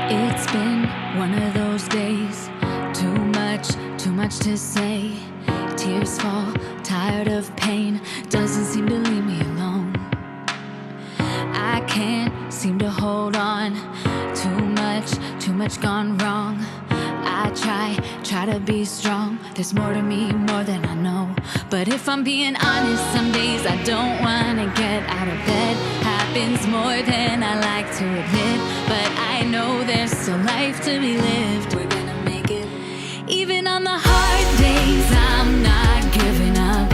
It's been one of those days, too much to say. Tears fall, tired of pain, doesn't seem to leave me alone. I can't seem to hold on, too much gone wrong. I try to be strong, there's more to me, more than I know. But if I'm being honest, some days I don't wanna get out of bed. Happens more than I like to admit, but I know there's still life to be lived. We're gonna make it. Even on the hard days, I'm not giving up.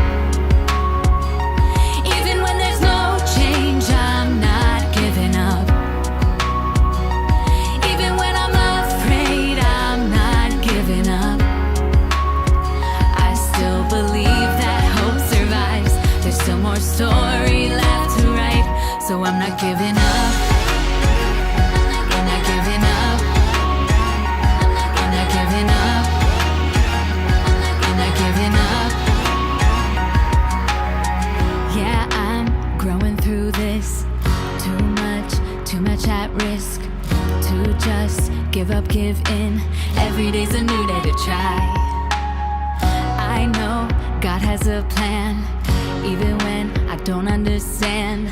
Even when there's no change, I'm not giving up. Even when I'm afraid, I'm not giving up. I still believe that hope survives. There's still more story left to write, so I'm not giving up. I'm not giving up. I'm not giving up. I'm not giving up. Yeah, I'm growing through this. Too much at risk to just give up, give in. Every day's a new day to try. I know God has a plan, even when I don't understand.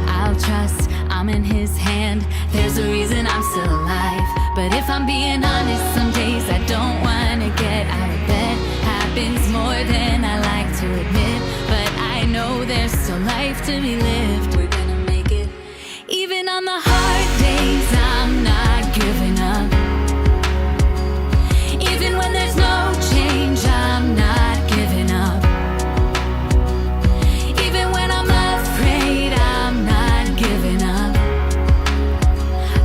I'll trust, I'm in His hand. There's a reason I'm still alive. But if I'm being honest, some days I don't wanna get out of bed. Happens more than I like to admit, but I know there's still life to be lived. We're gonna make it. Even on the hard days, I'm not giving up. Even when there's no change, I'm not giving up. Even when I'm afraid, I'm not giving up.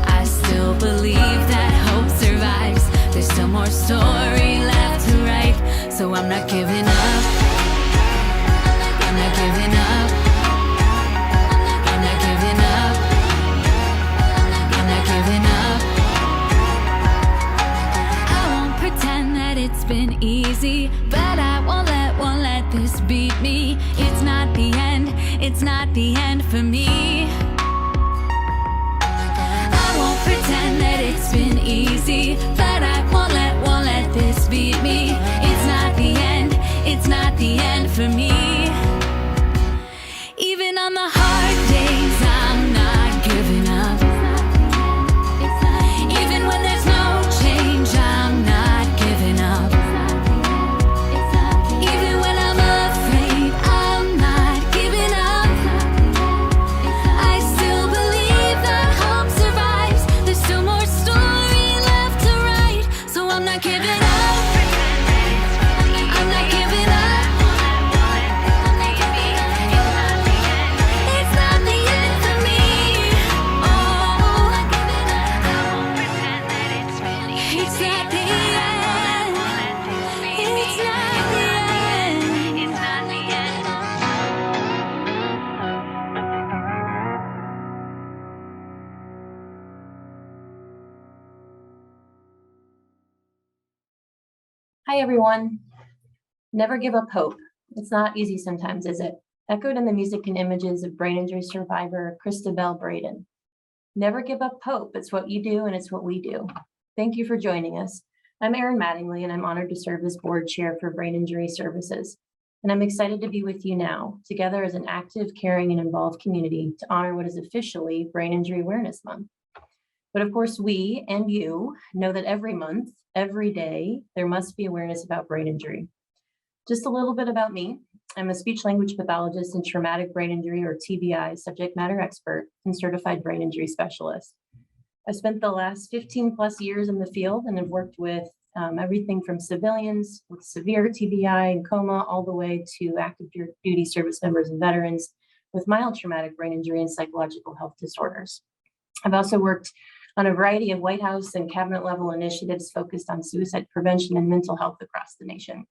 I still believe that hope survives. There's still more story left to write, so I'm not giving up. I'm not giving up. I'm not giving up. I'm not giving up. I won't pretend that it's been easy, but I won't let this beat me. It's not the end for me. I won't pretend that it's been easy, but I won't let this beat me. It's not the end for me. Even on the hard days, I'm not giving up. Even when there's no change, I'm not giving up. Even when I'm afraid, I'm not giving up. I still believe that hope survives. There's still more story left to write, so I'm not giving up. I'm not giving up. It's not the end for me. Oh, it's not the end. It's not the end. It's not the end. Hi, everyone. Never give up hope. It's not easy sometimes, is it? Echoed in the music and images of brain injury survivor Christabel Braden. Never give up hope. It's what you do and it's what we do. Thank you for joining us. I'm Erin Mattingly, and I'm honored to serve as board chair for Brain Injury Services. And I'm excited to be with you now, together as an active, caring, and involved community to honor what is officially Brain Injury Awareness Month. But of course, we and you know that every month, every day, there must be awareness about brain injury. Just a little bit about me. I'm a speech language pathologist and traumatic brain injury, or TBI, subject matter expert and certified brain injury specialist. I've spent the last 15 plus years in the field and have worked with everything from civilians with severe TBI and coma all the way to active duty service members and veterans with mild traumatic brain injury and psychological health disorders. I've also worked on a variety of White House and cabinet level initiatives focused on suicide prevention and mental health across the nation.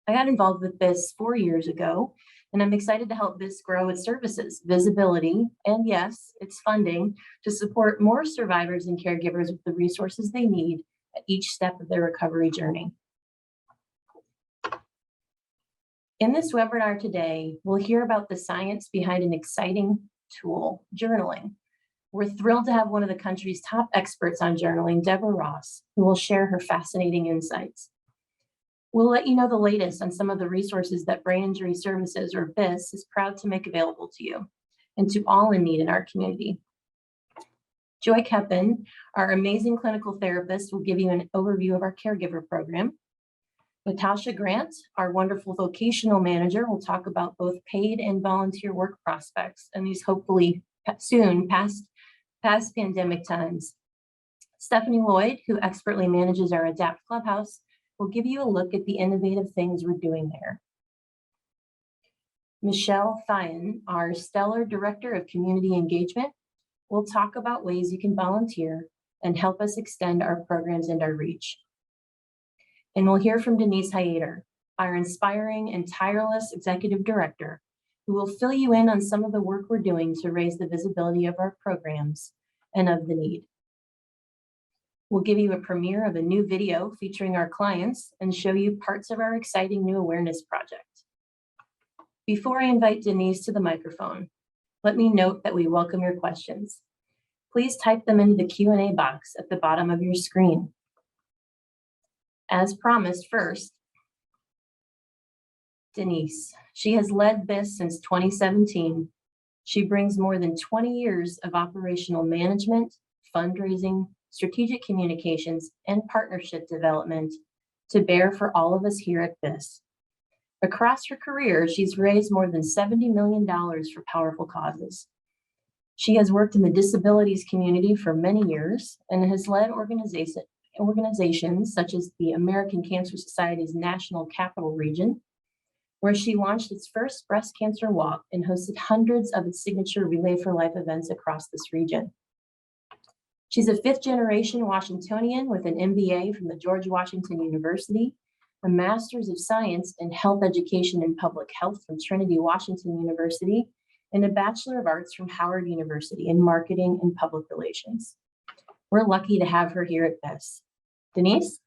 I got involved with BIS 4 years ago, and I'm excited to help BIS grow its services, visibility, and yes, its funding to support more survivors and caregivers with the resources they need at each step of their recovery journey. In this webinar today, we'll hear about the science behind an exciting tool, journaling. We're thrilled to have one of the country's top experts on journaling, Deborah Ross, who will share her fascinating insights. We'll let you know the latest on some of the resources that Brain Injury Services, or BIS, is proud to make available to you and to all in need in our community. Joy Keppen, our amazing clinical therapist, will give you an overview of our caregiver program. Natasha Grant, our wonderful vocational manager, will talk about both paid and volunteer work prospects, and these hopefully soon past pandemic times. Stephanie Lloyd, who expertly manages our ADAPT Clubhouse, will give you a look at the innovative things we're doing there. Michelle Thien, our stellar Director of Community Engagement, will talk about ways you can volunteer and help us extend our programs and our reach. And we'll hear from Denise Hayter, our inspiring and tireless Executive Director, who will fill you in on some of the work we're doing to raise the visibility of our programs and of the need. We'll give you a premiere of a new video featuring our clients and show you parts of our exciting new awareness project. Before I invite Denise to the microphone, let me note that we welcome your questions. Please type them into the Q&A box at the bottom of your screen. As promised, first, Denise. She has led BIS since 2017. She brings more than 20 years of operational management, fundraising, strategic communications, and partnership development to bear for all of us here at BIS. Across her career, she's raised more than $70 million for powerful causes. She has worked in the disabilities community for many years and has led organizations such as the American Cancer Society's National Capital Region, where she launched its first breast cancer walk and hosted hundreds of its signature Relay for Life events across this region. She's a fifth-generation Washingtonian with an MBA from the George Washington University, a Master's of Science in Health Education and Public Health from Trinity Washington University, and a Bachelor of Arts from Howard University in Marketing and Public Relations. We're lucky to have her here at BIS. Denise?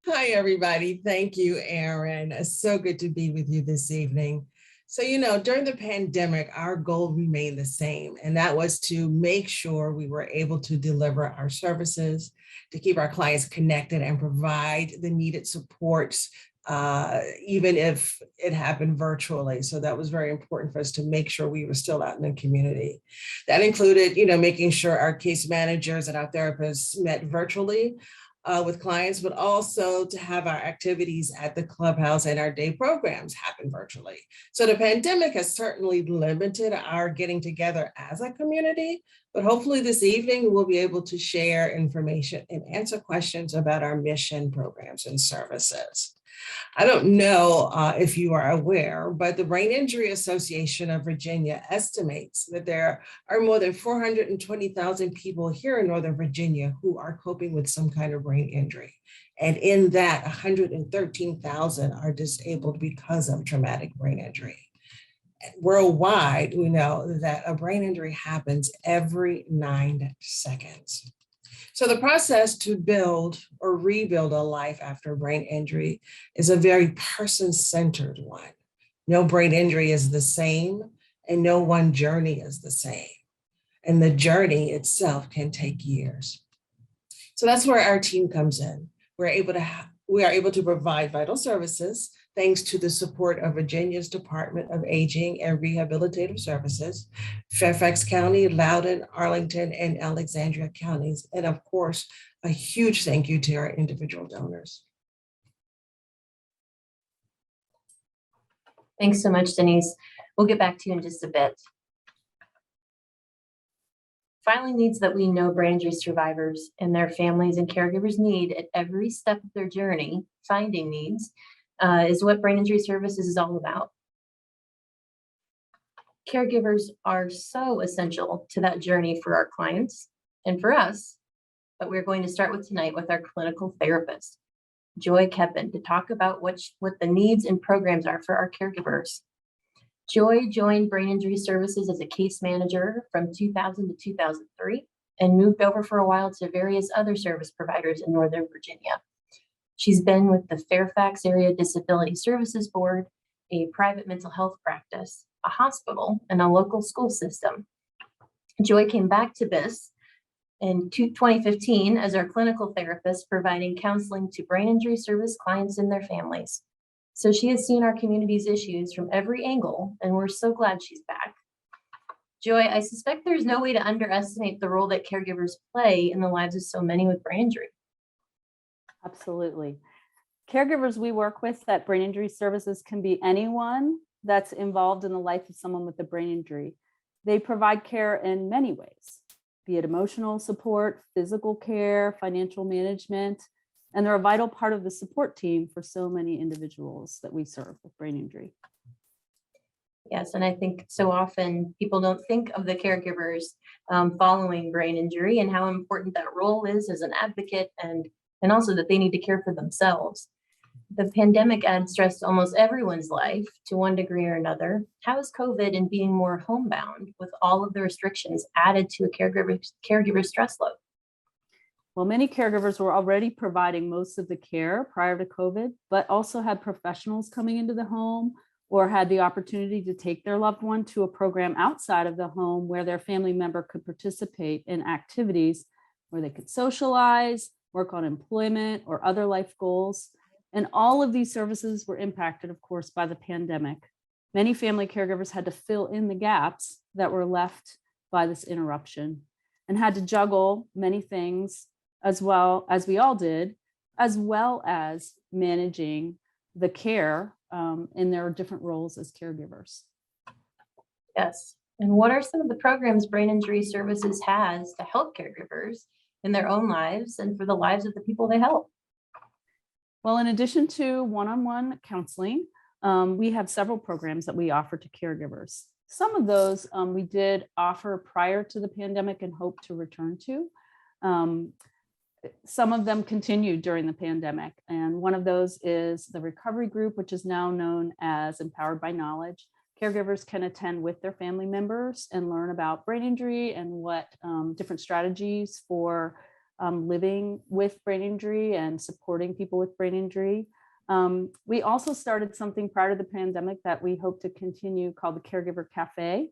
Hi, everybody. Thank you, Erin. It's so good to be with you this evening. So, during the pandemic, our goal remained the same, and that was to make sure we were able to deliver our services, to keep our clients connected and provide the needed supports, even if it happened virtually. So that was very important for us to make sure we were still out in the community. That included, making sure our case managers and our therapists met virtually with clients, but also to have our activities at the clubhouse and our day programs happen virtually. So the pandemic has certainly limited our getting together as a community, but hopefully this evening we'll be able to share information and answer questions about our mission, programs, and services. I don't know if you are aware, but the Brain Injury Association of Virginia estimates that there are more than 420,000 people here in Northern Virginia who are coping with some kind of brain injury. And in that, 113,000 are disabled because of traumatic brain injury. Worldwide, we know that a brain injury happens every 9 seconds. So the process to build or rebuild a life after a brain injury is a very person-centered one. No brain injury is the same, and no one journey is the same. And the journey itself can take years. So that's where our team comes in. We are able to provide vital services thanks to the support of Virginia's Department of Aging and Rehabilitative Services, Fairfax County, Loudoun, Arlington, and Alexandria counties, and of course, a huge thank you to our individual donors. Thanks so much, Denise. We'll get back to you in just a bit. Filing needs that we know brain injury survivors and their families and caregivers need at every step of their journey, finding needs, is what Brain Injury Services is all about. Caregivers are so essential to that journey for our clients and for us, but we're going to start with tonight with our clinical therapist, Joy Keppen, to talk about what the needs and programs are for our caregivers. Joy joined Brain Injury Services as a case manager from 2000 to 2003 and moved over for a while to various other service providers in Northern Virginia. She's been with the Fairfax Area Disability Services Board, a private mental health practice, a hospital, and a local school system. Joy came back to BIS in 2015 as our clinical therapist, providing counseling to brain injury service clients and their families. So she has seen our community's issues from every angle, and we're so glad she's back. Joy, I suspect there's no way to underestimate the role that caregivers play in the lives of so many with brain injury. Absolutely. Caregivers we work with at Brain Injury Services can be anyone that's involved in the life of someone with a brain injury. They provide care in many ways, be it emotional support, physical care, financial management, and they're a vital part of the support team for so many individuals that we serve with brain injury. Yes, and I think so often people don't think of the caregivers following brain injury and how important that role is as an advocate, and also that they need to care for themselves. The pandemic added stress to almost everyone's life to one degree or another. How is COVID and being more homebound with all of the restrictions added to a caregiver stress load? Well, many caregivers were already providing most of the care prior to COVID, but also had professionals coming into the home or had the opportunity to take their loved one to a program outside of the home where their family member could participate in activities where they could socialize, work on employment or other life goals. And all of these services were impacted, of course, by the pandemic. Many family caregivers had to fill in the gaps that were left by this interruption and had to juggle many things as well as we all did, as well as managing the care in their different roles as caregivers. Yes. And what are some of the programs Brain Injury Services has to help caregivers in their own lives and for the lives of the people they help? Well, in addition to one-on-one counseling, we have several programs that we offer to caregivers. Some of those we did offer prior to the pandemic and hope to return to. Some of them continued during the pandemic, and one of those is the recovery group, which is now known as Empowered by Knowledge. Caregivers can attend with their family members and learn about brain injury and what different strategies for living with brain injury and supporting people with brain injury. We also started something prior to the pandemic that we hope to continue called the Caregiver Cafe,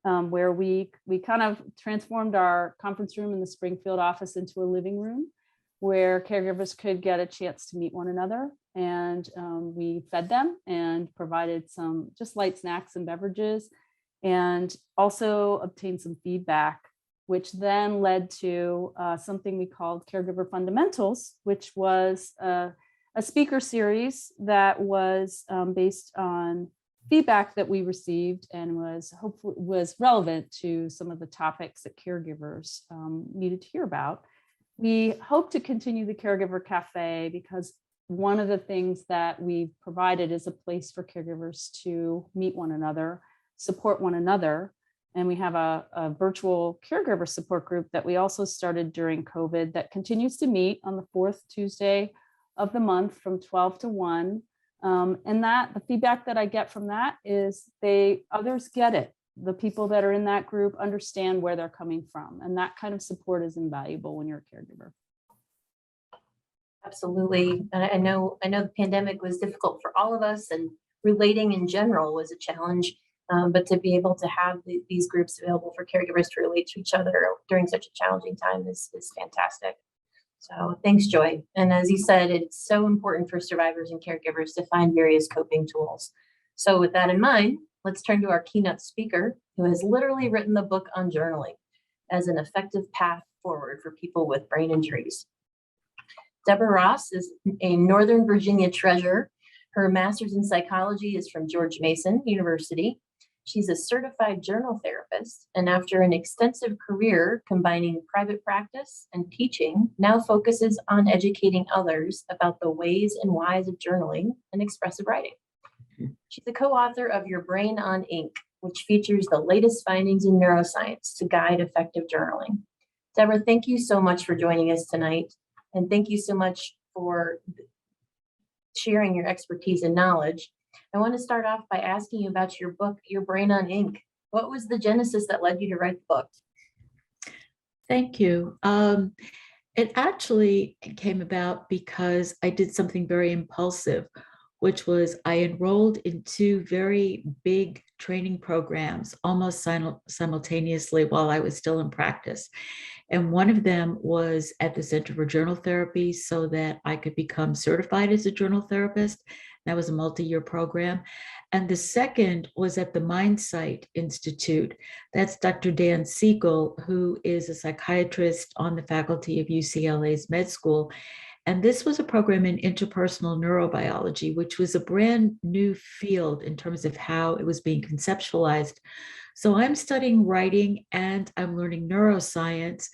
where we kind of transformed our conference room in the Springfield office into a living room where caregivers could get a chance to meet one another. And we fed them and provided some just light snacks and beverages, and also obtained some feedback, which then led to something we called Caregiver Fundamentals, which was a speaker series that was based on feedback that we received and was relevant to some of the topics that caregivers needed to hear about. We hope to continue the Caregiver Cafe because one of the things that we've provided is a place for caregivers to meet one another, support one another. And we have a virtual caregiver support group that we also started during COVID that continues to meet on the fourth Tuesday of the month from 12 to 1. And that the feedback that I get from that is others get it. The people that are in that group understand where they're coming from. And that kind of support is invaluable when you're a caregiver. Absolutely. And I know the pandemic was difficult for all of us, and relating in general was a challenge. But to be able to have these groups available for caregivers to relate to each other during such a challenging time is fantastic. So thanks, Joy. And as you said, it's so important for survivors and caregivers to find various coping tools. So with that in mind, let's turn to our keynote speaker, who has literally written the book on journaling as an effective path forward for people with brain injuries. Deborah Ross is a Northern Virginia treasure. Her master's in psychology is from George Mason University. She's a certified journal therapist, and after an extensive career combining private practice and teaching, now focuses on educating others about the ways and whys of journaling and expressive writing. She's the co-author of Your Brain on Ink, which features the latest findings in neuroscience to guide effective journaling. Deborah, thank you so much for joining us tonight, and thank you so much for sharing your expertise and knowledge. I want to start off by asking you about your book, Your Brain on Ink. What was the genesis that led you to write the book? Thank you. It actually came about because I did something very impulsive. which was I enrolled in two very big training programs almost simultaneously while I was still in practice. And one of them was at the Center for Journal Therapy so that I could become certified as a journal therapist. That was a multi-year program. And the second was at the MindSight Institute. That's Dr. Dan Siegel, who is a psychiatrist on the faculty of UCLA's med school. And this was a program in interpersonal neurobiology, which was a brand new field in terms of how it was being conceptualized. So I'm studying writing and I'm learning neuroscience.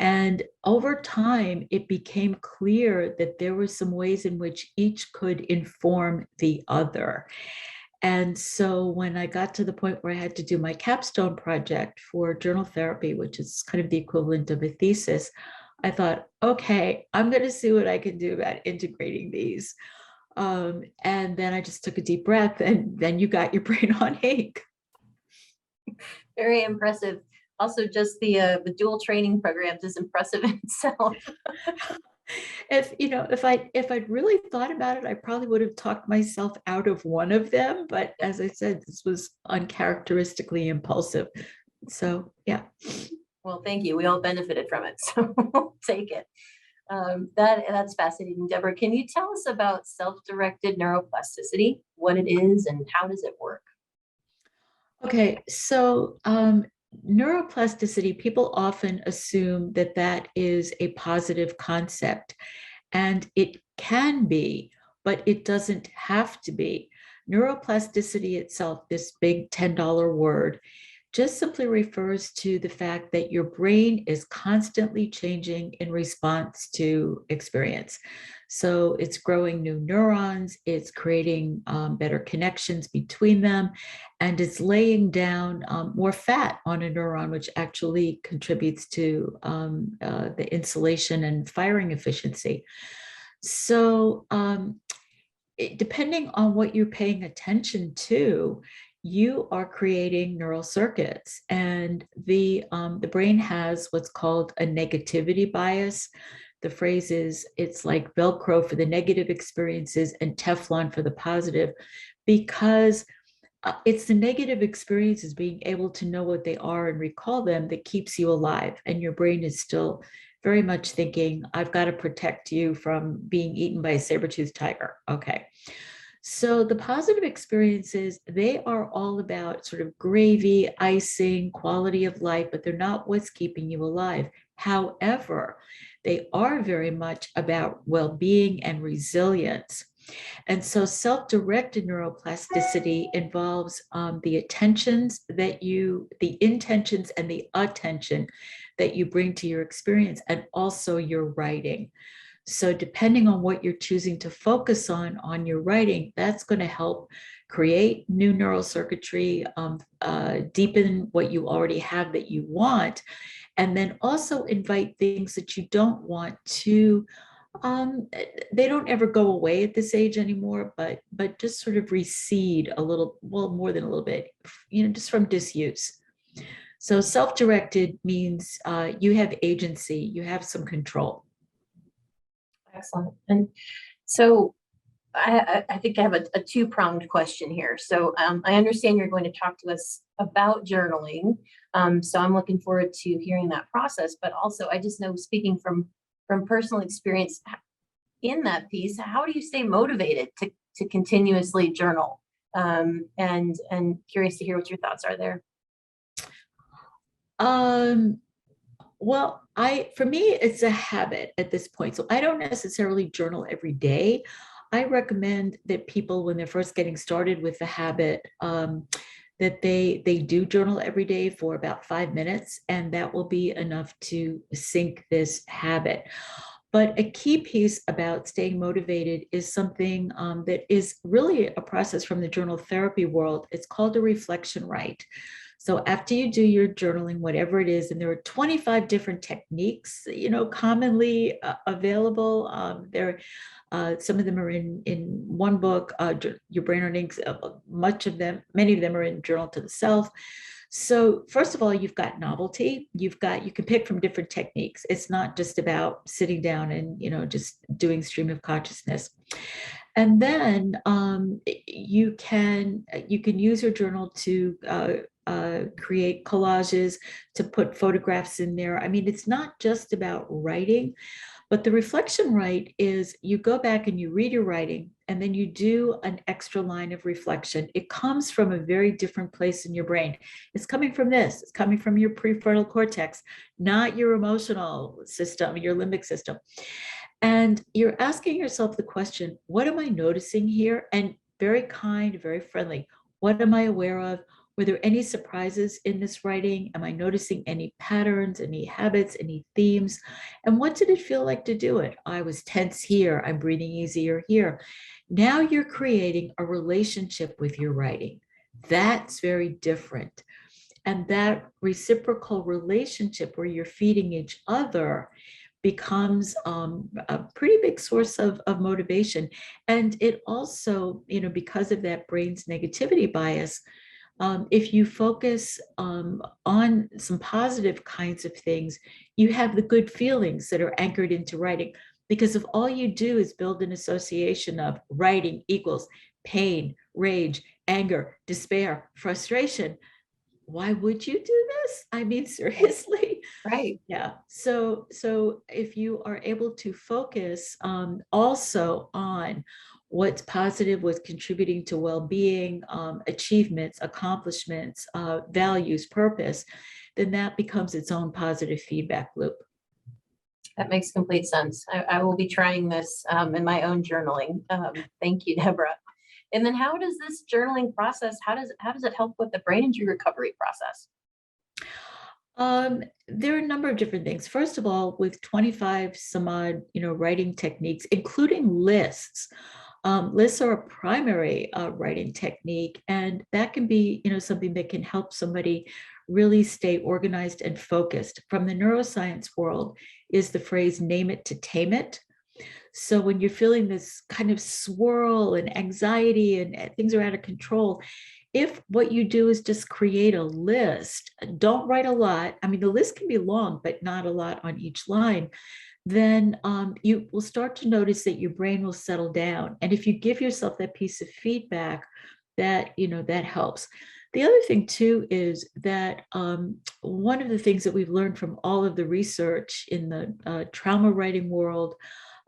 And over time, it became clear that there were some ways in which each could inform the other. And so when I got to the point where I had to do my capstone project for journal therapy, which is kind of the equivalent of a thesis, I thought, okay, I'm going to see what I can do about integrating these. And then I just took a deep breath, and then you got your brain on ink. Very impressive. Also, just the dual training programs is impressive in itself. If I'd really thought about it, I probably would have talked myself out of one of them. But as I said, this was uncharacteristically impulsive. So yeah. Well, thank you. We all benefited from it, so we'll take it. That's fascinating. Deborah, can you tell us about self-directed neuroplasticity, what it is and how does it work? Okay, so neuroplasticity, people often assume that that is a positive concept, and it can be, but it doesn't have to be. Neuroplasticity itself, this big $10 word, just simply refers to the fact that your brain is constantly changing in response to experience. So it's growing new neurons, it's creating better connections between them, and it's laying down more fat on a neuron, which actually contributes to the insulation and firing efficiency. So depending on what you're paying attention to, you are creating neural circuits, and the brain has what's called a negativity bias. The phrase is, it's like Velcro for the negative experiences and Teflon for the positive, because it's the negative experiences, being able to know what they are and recall them, that keeps you alive. And your brain is still very much thinking, I've got to protect you from being eaten by a saber-toothed tiger. Okay. So the positive experiences, they are all about sort of gravy, icing, quality of life, but they're not what's keeping you alive. However, they are very much about well-being and resilience. And so self-directed neuroplasticity involves the intentions and the attention that you bring to your experience, and also your writing. So depending on what you're choosing to focus on your writing, that's going to help create new neural circuitry, deepen what you already have that you want, and then also invite things that you don't want to. They don't ever go away at this age anymore, but just sort of recede a little, well, more than a little bit, just from disuse. So self-directed means you have agency, you have some control. Excellent. And so I think I have a two-pronged question here. So I understand you're going to talk to us about journaling. So I'm looking forward to hearing that process, but also I just know, speaking from personal experience in that piece, how do you stay motivated to continuously journal? And curious to hear what your thoughts are there. Well, for me, it's a habit at this point. So I don't necessarily journal every day. I recommend that people, when they're first getting started with the habit, that they do journal every day for about 5 minutes, and that will be enough to sink this habit. But a key piece about staying motivated is something that is really a process from the journal therapy world. It's called a reflection right. So after you do your journaling, whatever it is, and there are 25 different techniques, commonly available. Some of them are in one book, Your Brain on Ink. Many of them are in Journal to the Self. So first of all, you've got novelty. You can pick from different techniques. It's not just about sitting down and, just doing stream of consciousness. And then you can use your journal to create collages, to put photographs in there. I mean, it's not just about writing, but the reflection right is you go back and you read your writing, and then you do an extra line of reflection. It comes from a very different place in your brain. It's coming from this, it's coming from your prefrontal cortex, not your emotional system, your limbic system. And you're asking yourself the question, what am I noticing here? And very kind, very friendly. What am I aware of? Were there any surprises in this writing? Am I noticing any patterns, any habits, any themes? And what did it feel like to do it? I was tense here. I'm breathing easier here. Now you're creating a relationship with your writing. That's very different. And that reciprocal relationship where you're feeding each other becomes a pretty big source of motivation. And it also, because of that brain's negativity bias, if you focus on some positive kinds of things, you have the good feelings that are anchored into writing. Because if all you do is build an association of writing equals pain, rage, anger, despair, frustration, why would you do this? I mean, seriously. Right. Yeah. So if you are able to focus also on what's positive, what's contributing to well-being, achievements, accomplishments, values, purpose, then that becomes its own positive feedback loop. That makes complete sense. I will be trying this in my own journaling. Thank you, Deborah. And then how does this journaling process, how does it help with the brain injury recovery process? There are a number of different things. First of all, with 25 some odd, writing techniques, including lists. Lists are a primary writing technique, and that can be, something that can help somebody really stay organized and focused. From the neuroscience world is the phrase "name it to tame it." So when you're feeling this kind of swirl and anxiety and things are out of control, if what you do is just create a list, don't write a lot. I mean, the list can be long, but not a lot on each line. Then you will start to notice that your brain will settle down. And if you give yourself that piece of feedback, that helps. The other thing too is that one of the things that we've learned from all of the research in the trauma writing world,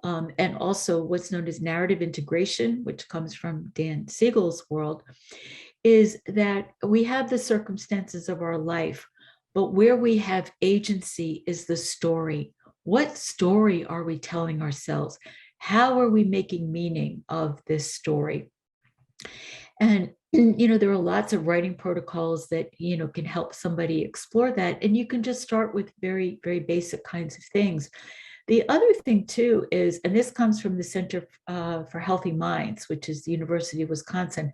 and also what's known as narrative integration, which comes from Dan Siegel's world, is that we have the circumstances of our life, but where we have agency is the story. What story are we telling ourselves? How are we making meaning of this story? And there are lots of writing protocols that can help somebody explore that, and you can just start with very, very basic kinds of things. The other thing too is, and this comes from the Center for Healthy Minds, which is the University of Wisconsin,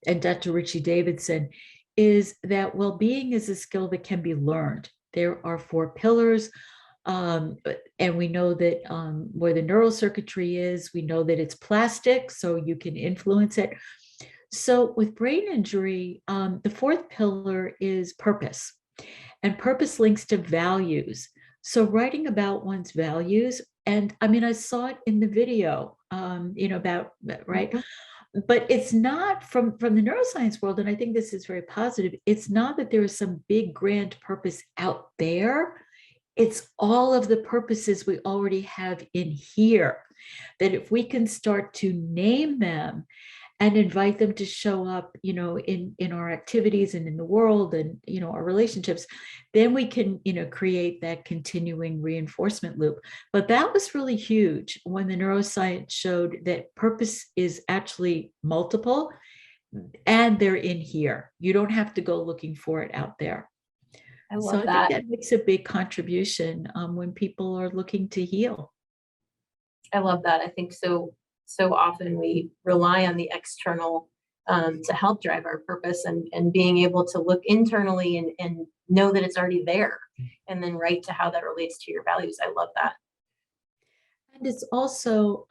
and Dr. Richie Davidson, is that well-being is a skill that can be learned. There are 4 pillars, and we know that where the neural circuitry is, we know that it's plastic, so you can influence it. So with brain injury, the 4th pillar is purpose, and purpose links to values. So writing about one's values, and I mean, I saw it in the video, about, right? Mm-hmm. But it's not from the neuroscience world, and I think this is very positive. It's not that there is some big grand purpose out there. It's all of the purposes we already have in here, that if we can start to name them and invite them to show up, in our activities and in the world and, our relationships, then we can, create that continuing reinforcement loop. But that was really huge when the neuroscience showed that purpose is actually multiple and they're in here. You don't have to go looking for it out there. I love So I that. think that makes a big contribution when people are looking to heal. I love that. I think so often we rely on the external to help drive our purpose, and being able to look internally and know that it's already there, and then write to how that relates to your values. I love that. And it's also,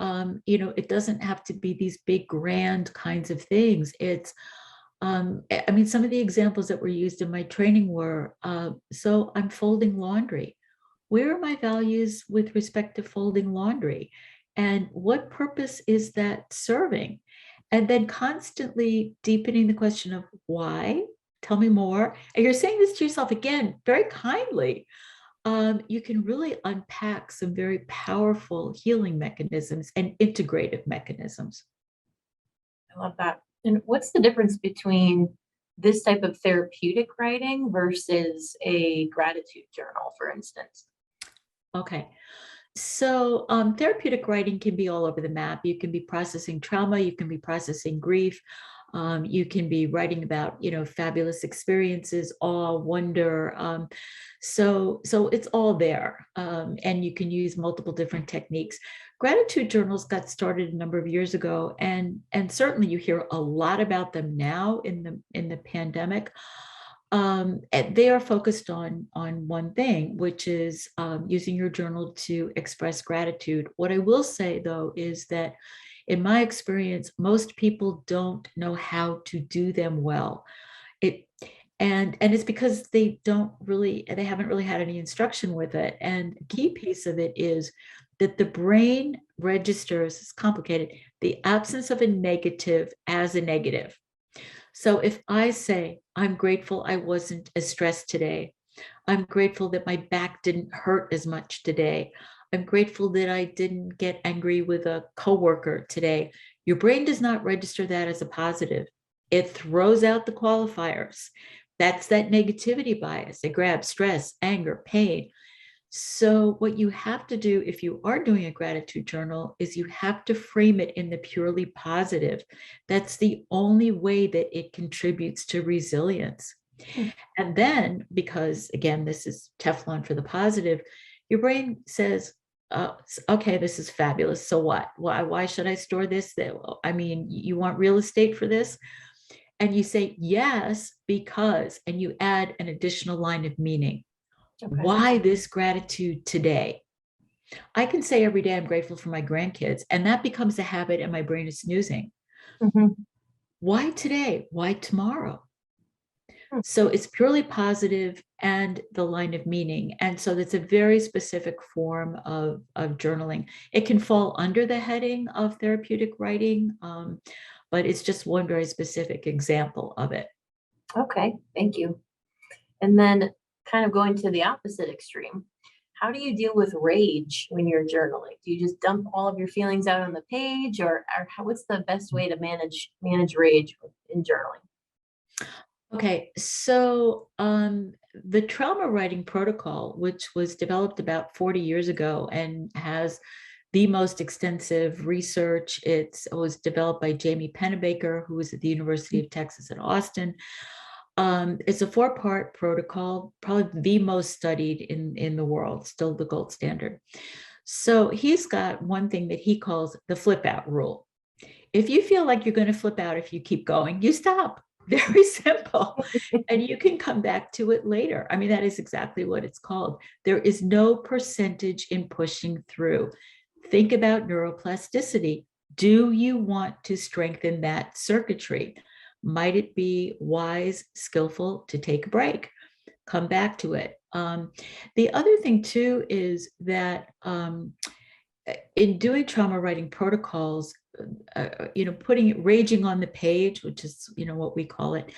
it doesn't have to be these big grand kinds of things. It's, I mean, some of the examples that were used in my training were, so I'm folding laundry. Where are my values with respect to folding laundry? And what purpose is that serving? And then constantly deepening the question of why, tell me more. And you're saying this to yourself again, very kindly. You can really unpack some very powerful healing mechanisms and integrative mechanisms. I love that. And what's the difference between this type of therapeutic writing versus a gratitude journal, for instance? Okay. So therapeutic writing can be all over the map. You can be processing trauma, you can be processing grief, you can be writing about, fabulous experiences, awe, wonder. So it's all there, and you can use multiple different techniques. Gratitude journals got started a number of years ago, and certainly you hear a lot about them now in the pandemic. And they are focused on one thing, which is using your journal to express gratitude. What I will say, though, is that in my experience, most people don't know how to do them well. And it's because they haven't really had any instruction with it. And a key piece of it is that the brain registers, it's complicated, the absence of a negative as a negative. So if I say, I'm grateful I wasn't as stressed today, I'm grateful that my back didn't hurt as much today, I'm grateful that I didn't get angry with a coworker today, your brain does not register that as a positive. It throws out the qualifiers. That's that negativity bias. It grabs stress, anger, pain. So what you have to do if you are doing a gratitude journal is you have to frame it in the purely positive. That's the only way that it contributes to resilience. And then, because again, this is Teflon for the positive, your brain says, okay, this is fabulous. So what? Why should I store this? I mean, you want real estate for this? And you say, yes, because, and you add an additional line of meaning. Okay. Why this gratitude today? I can say every day I'm grateful for my grandkids, and that becomes a habit and my brain is snoozing. Mhm. Why today? Why tomorrow? Hmm. So it's purely positive and the line of meaning. And so that's a very specific form of journaling. It can fall under the heading of therapeutic writing, but it's just one very specific example of it. Okay, thank you. And then kind of going to the opposite extreme, how do you deal with rage when you're journaling? Do you just dump all of your feelings out on the page, or what's the best way to manage rage in journaling? Okay, so the trauma writing protocol, which was developed about 40 years ago and has the most extensive research, it was developed by Jamie Pennebaker, who was at the University of Texas at Austin. It's a 4-part protocol, probably the most studied in the world, still the gold standard. So he's got one thing that he calls the flip out rule. If you feel like you're going to flip out if you keep going, you stop. Very simple. And you can come back to it later. I mean, that is exactly what it's called. There is no percentage in pushing through. Think about neuroplasticity. Do you want to strengthen that circuitry? Might it be wise, skillful to take a break? Come back to it. The other thing too is that in doing trauma writing protocols, putting raging on the page, which is, what we call it,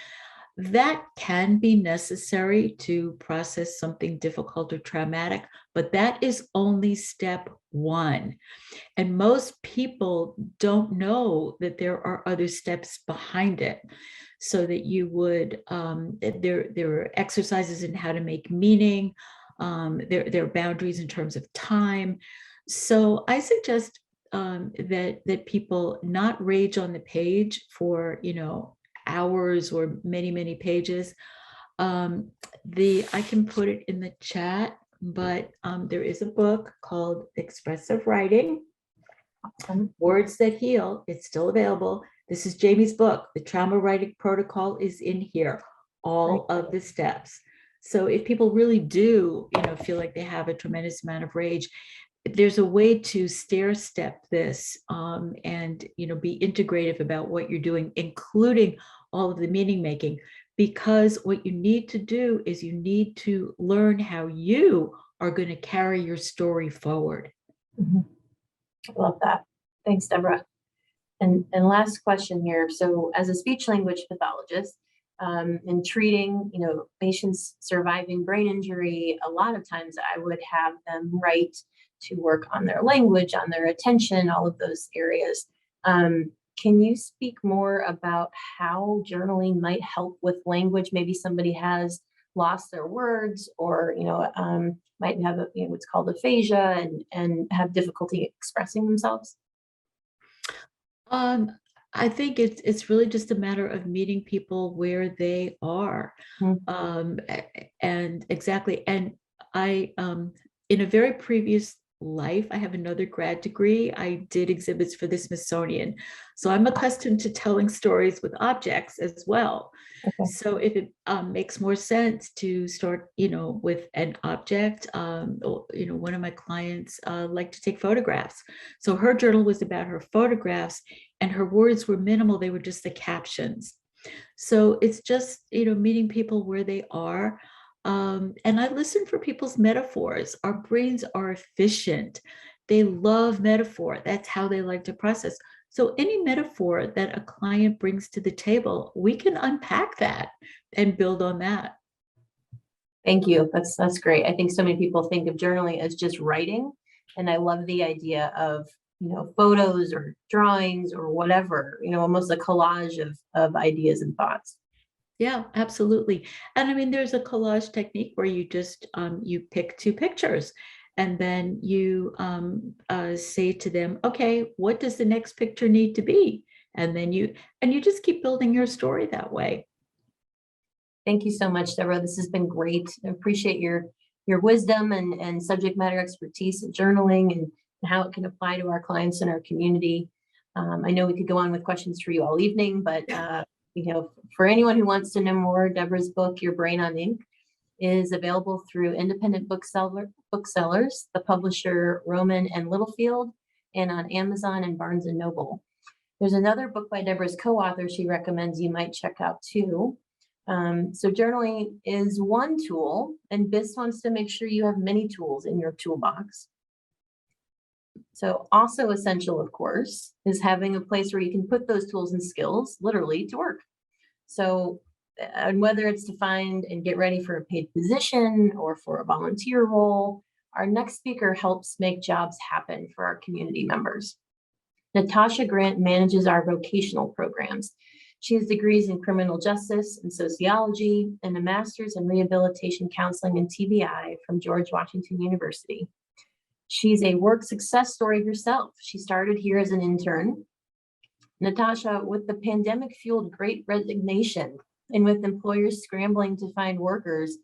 that can be necessary to process something difficult or traumatic, but that is only step one. And most people don't know that there are other steps behind it. So that you would, there are exercises in how to make meaning, there are boundaries in terms of time. So I suggest that people not rage on the page for, hours or many pages. I can put it in the chat, but there is a book called Expressive Writing, Words That Heal. It's still available. This is Jamie's book. The Trauma Writing Protocol is in here, all of the steps. So if people really do, feel like they have a tremendous amount of rage, there's a way to stair step this and be integrative about what you're doing, including all of the meaning making, because what you need to do is you need to learn how you are going to carry your story forward. Mhm. I love that. Thanks, Deborah. And last question here. So as a speech language pathologist, in treating, patients surviving brain injury, a lot of times I would have them write to work on their language, on their attention, all of those areas. Can you speak more about how journaling might help with language? Maybe somebody has lost their words, or might have what's called aphasia and have difficulty expressing themselves. I think it's really just a matter of meeting people where they are. And exactly. And I, in a very previous life, I have another grad degree. I did exhibits for the Smithsonian. So I'm accustomed to telling stories with objects as well. Okay. So if it makes more sense to start, with an object, one of my clients liked to take photographs. So her journal was about her photographs, and her words were minimal. They were just the captions. So it's just, meeting people where they are. And I listen for people's metaphors. Our brains are efficient. They love metaphor. That's how they like to process. So any metaphor that a client brings to the table, we can unpack that and build on that. Thank you. That's great. I think so many people think of journaling as just writing, and I love the idea of photos or drawings or whatever, almost a collage of ideas and thoughts. Yeah, absolutely. And I mean, there's a collage technique where you just you pick two pictures, and then you say to them, okay, what does the next picture need to be? And then you just keep building your story that way. Thank you so much, Deborah. This has been great. I appreciate your wisdom and subject matter expertise in journaling and how it can apply to our clients and our community. I know we could go on with questions for you all evening, but for anyone who wants to know more, Deborah's book, Your Brain on Ink, is available through independent booksellers, the publisher Rowman and Littlefield, and on Amazon and Barnes and Noble. There's another book by Deborah's co-author she recommends you might check out too. So journaling is one tool, and BIS wants to make sure you have many tools in your toolbox. So also essential, of course, is having a place where you can put those tools and skills literally to work. So and whether it's to find and get ready for a paid position or for a volunteer role, our next speaker helps make jobs happen for our community members. Natasha Grant manages our vocational programs. She has degrees in criminal justice and sociology and a master's in rehabilitation counseling and TBI from George Washington University. She's a work success story herself. She started here as an intern. Natasha, with the pandemic fueled great resignation and with employers scrambling to find workers,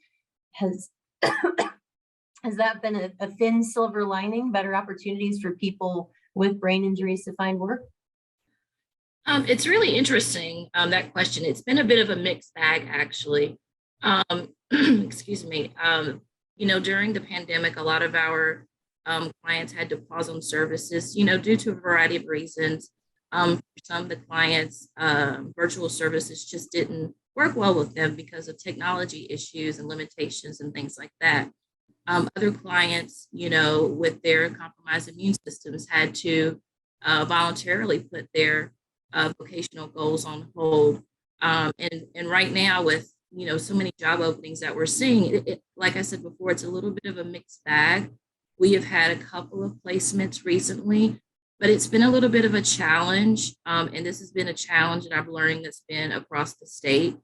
has that been a thin silver lining, better opportunities for people with brain injuries to find work? It's really interesting, that question. It's been a bit of a mixed bag, actually. Excuse me. During the pandemic, a lot of our clients had to pause on services, due to a variety of reasons. For some of the clients, virtual services just didn't work well with them because of technology issues and limitations and things like that. Other clients, with their compromised immune systems had to voluntarily put their vocational goals on hold. And right now with, so many job openings that we're seeing, like I said before, it's a little bit of a mixed bag. We have had a couple of placements recently, but it's been a little bit of a challenge. And this has been a challenge that I've learned that's been across the state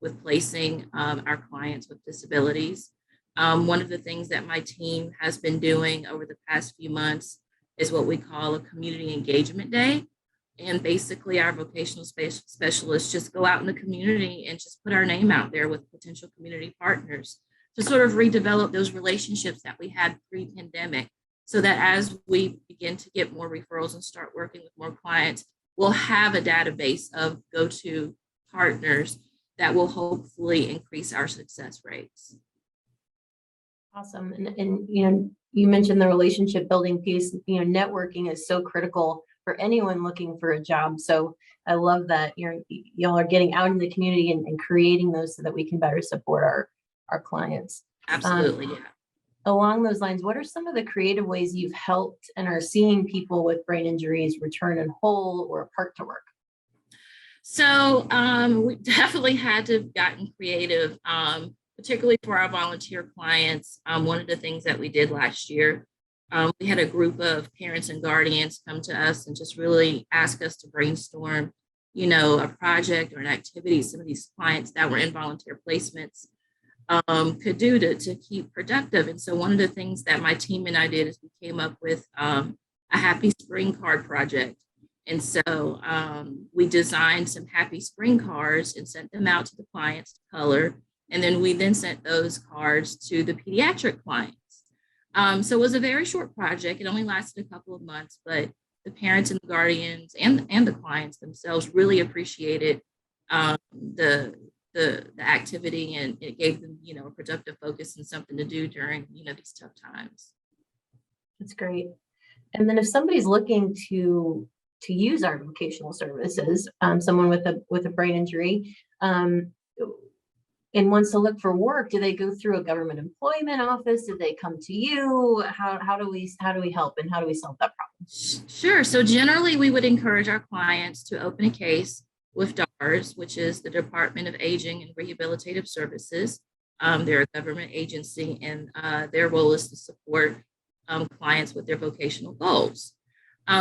with placing our clients with disabilities. One of the things that my team has been doing over the past few months is what we call a community engagement day. And basically our vocational specialists just go out in the community and just put our name out there with potential community partners to sort of redevelop those relationships that we had pre-pandemic, so that as we begin to get more referrals and start working with more clients, we'll have a database of go-to partners that will hopefully increase our success rates. Awesome. And you mentioned the relationship building piece. Networking is so critical for anyone looking for a job. So I love that y'all are getting out in the community and creating those so that we can better support our clients. Absolutely. Yeah. along those lines, what are some of the creative ways you've helped and are seeing people with brain injuries return in whole or apart to work? So we definitely had to have gotten creative, particularly for our volunteer clients. One of the things that we did last year, we had a group of parents and guardians come to us and just really ask us to brainstorm, a project or an activity some of these clients that were in volunteer placements could do to keep productive. And so one of the things that my team and I did is we came up with a Happy Spring card project. And so we designed some Happy Spring cards and sent them out to the clients to color. And then we then sent those cards to the pediatric clients. So it was a very short project. It only lasted a couple of months, but the parents and the guardians and the clients themselves really appreciated the activity, and it gave them, a productive focus and something to do during, these tough times. That's great. And then if somebody's looking to use our vocational services, someone with a brain injury, and wants to look for work, do they go through a government employment office? Do they come to you? How do we help, and how do we solve that problem? Sure. So generally, we would encourage our clients to open a case with DARS, which is the Department of Aging and Rehabilitative Services. They're a government agency, and their role is to support clients with their vocational goals.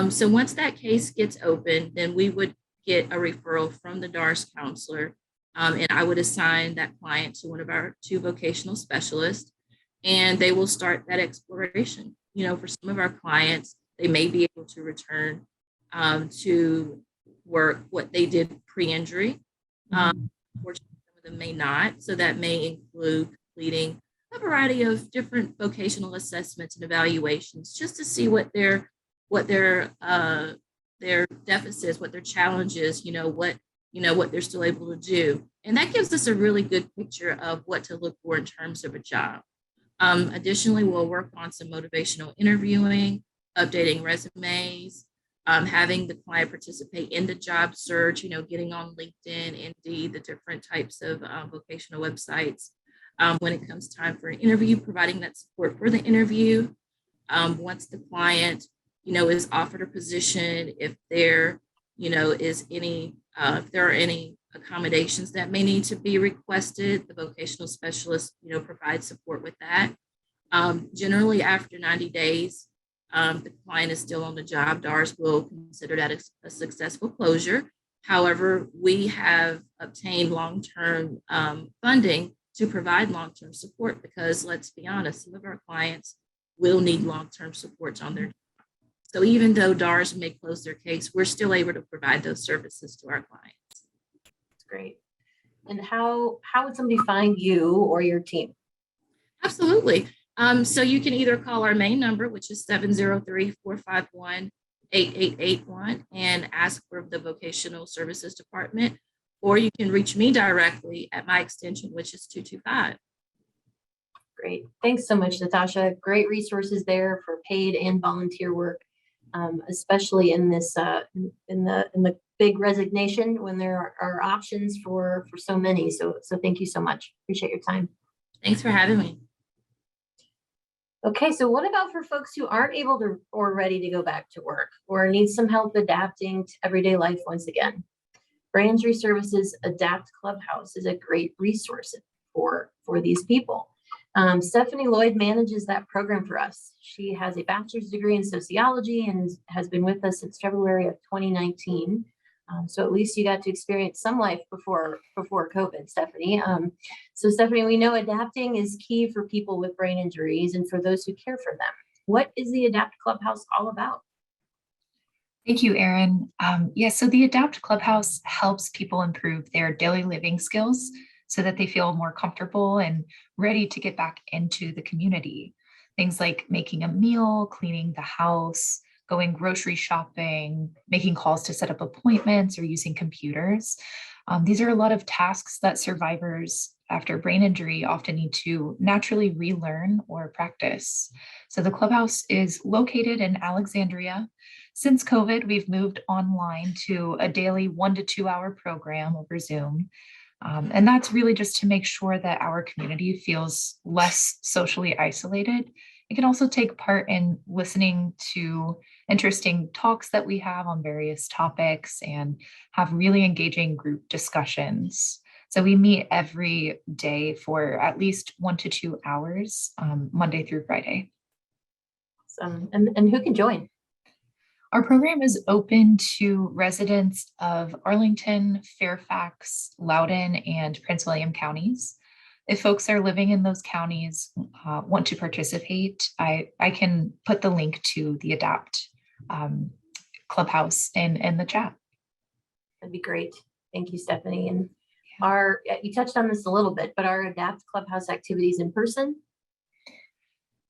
So once that case gets open, then we would get a referral from the DARS counselor, and I would assign that client to one of our 2 vocational specialists, and they will start that exploration. For some of our clients, they may be able to return to work what they did pre-injury. Unfortunately, some of them may not. So that may include completing a variety of different vocational assessments and evaluations just to see what their deficits, what their challenges, what they're still able to do. And that gives us a really good picture of what to look for in terms of a job. Additionally, we'll work on some motivational interviewing, updating resumes, having the client participate in the job search, getting on LinkedIn, Indeed, the different types of vocational websites. When it comes time for an interview, providing that support for the interview. Once the client, is offered a position, if there, if there are any accommodations that may need to be requested, the vocational specialist, provides support with that. Generally, after 90 days, the client is still on the job, DARS will consider that a successful closure. However, we have obtained long-term funding to provide long-term support because, let's be honest, some of our clients will need long-term supports on their job. So even though DARS may close their case, we're still able to provide those services to our clients. That's great. And how would somebody find you or your team? Absolutely. So you can either call our main number, which is 703-451-8881, and ask for the Vocational Services Department, or you can reach me directly at my extension, which is 225. Great. Thanks so much, Natasha. Great resources there for paid and volunteer work, especially in this in the big resignation when there are options for so many. So thank you so much. Appreciate your time. Thanks for having me. Okay, so what about for folks who aren't able to or ready to go back to work or need some help adapting to everyday life once again? Brain Injury Services Adapt Clubhouse is a great resource for these people. Stephanie Lloyd manages that program for us. She has a bachelor's degree in sociology and has been with us since February of 2019. So at least you got to experience some life before COVID, Stephanie. So Stephanie, we know adapting is key for people with brain injuries and for those who care for them. What is the Adapt Clubhouse all about? Thank you, Erin. So the Adapt Clubhouse helps people improve their daily living skills so that they feel more comfortable and ready to get back into the community. Things like making a meal, cleaning the house, going grocery shopping, making calls to set up appointments, or using computers. These are a lot of tasks that survivors after brain injury often need to naturally relearn or practice. So the Clubhouse is located in Alexandria. Since COVID, we've moved online to a daily 1 to 2 hour program over Zoom. And that's really just to make sure that our community feels less socially isolated. It can also take part in listening to interesting talks that we have on various topics and have really engaging group discussions. So we meet every day for at least 1 to 2 hours, Monday through Friday. And who can join? Our program is open to residents of Arlington, Fairfax, Loudoun, and Prince William counties. If folks are living in those counties want to participate, I can put the link to the ADAPT Clubhouse in the chat. That'd be great. Thank you, Stephanie. And you touched on this a little bit, but our ADAPT Clubhouse activities in person?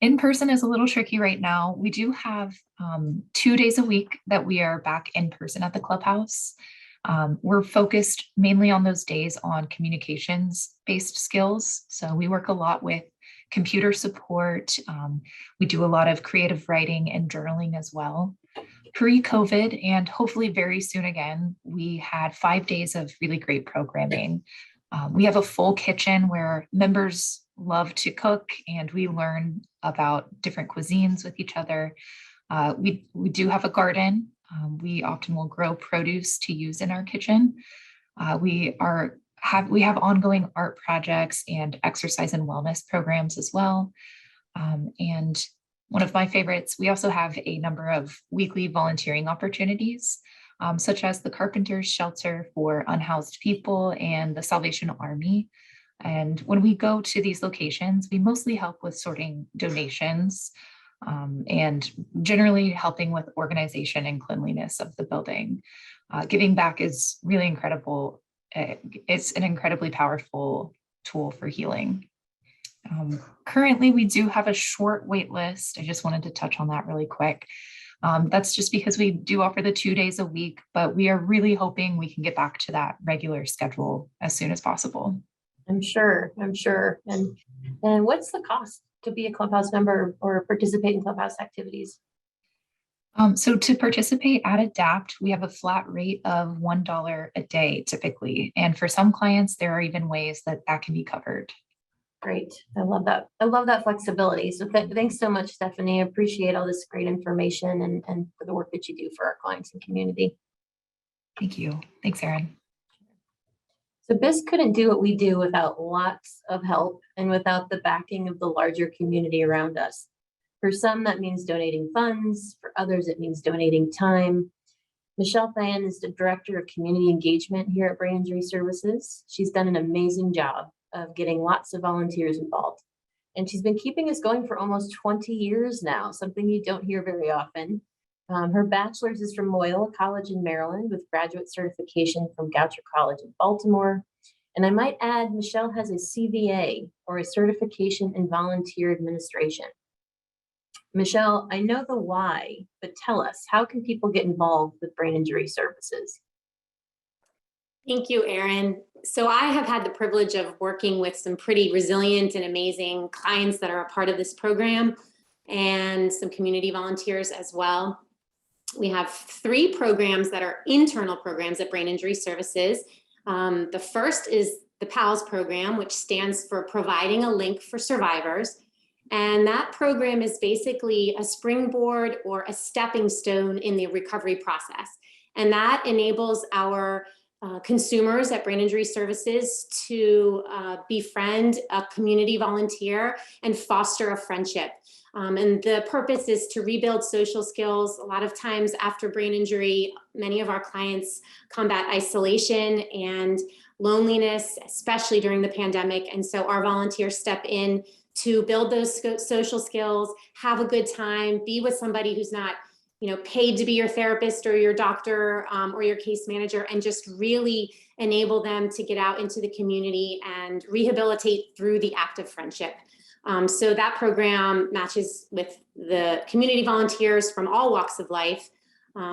In person is a little tricky right now. We do have 2 days a week that we are back in person at the clubhouse. We're focused mainly on those days on communications-based skills. So we work a lot with computer support. We do a lot of creative writing and journaling as well. Pre-COVID, and hopefully very soon again, we had 5 days of really great programming. We have a full kitchen where members love to cook, and we learn about different cuisines with each other. We do have a garden. We often will grow produce to use in our kitchen. We have ongoing art projects and exercise and wellness programs as well. And one of my favorites, we also have a number of weekly volunteering opportunities, such as the Carpenters Shelter for Unhoused People and the Salvation Army. And when we go to these locations, we mostly help with sorting donations and generally helping with organization and cleanliness of the building. Giving back is really incredible. It's an incredibly powerful tool for healing. Currently, we do have a short wait list. I just wanted to touch on that really quick. That's just because we do offer the 2 days a week, but we are really hoping we can get back to that regular schedule as soon as possible. I'm sure. And what's the cost to be a Clubhouse member or participate in Clubhouse activities? So to participate at ADAPT, we have a flat rate of $1 a day typically. And for some clients, there are even ways that can be covered. Great. I love that. I love that flexibility. So thanks so much, Stephanie. I appreciate all this great information and for the work that you do for our clients and community. Thank you. Thanks, Erin. So BIS couldn't do what we do without lots of help and without the backing of the larger community around us. For some, that means donating funds. For others, it means donating time. Michelle Thayen is the Director of Community Engagement here at Brain Injury Services. She's done an amazing job of getting lots of volunteers involved. And she's been keeping us going for almost 20 years now, something you don't hear very often. Her bachelor's is from Loyola College in Maryland with graduate certification from Goucher College in Baltimore. And I might add, Michelle has a CVA, or a certification in volunteer administration. Michelle, I know the why, but tell us, how can people get involved with Brain Injury Services? Thank you, Erin. So I have had the privilege of working with some pretty resilient and amazing clients that are a part of this program and some community volunteers as well. We have 3 programs that are internal programs at Brain Injury Services. The first is the PALS program, which stands for Providing a Link for Survivors. And that program is basically a springboard or a stepping stone in the recovery process. And that enables our consumers at Brain Injury Services to befriend a community volunteer and foster a friendship. And the purpose is to rebuild social skills. A lot of times after brain injury, many of our clients combat isolation and loneliness, especially during the pandemic. And so our volunteers step in to build those social skills, have a good time, be with somebody who's not paid to be your therapist or your doctor or your case manager, and just really enable them to get out into the community and rehabilitate through the act of friendship. So that program matches with the community volunteers from all walks of life.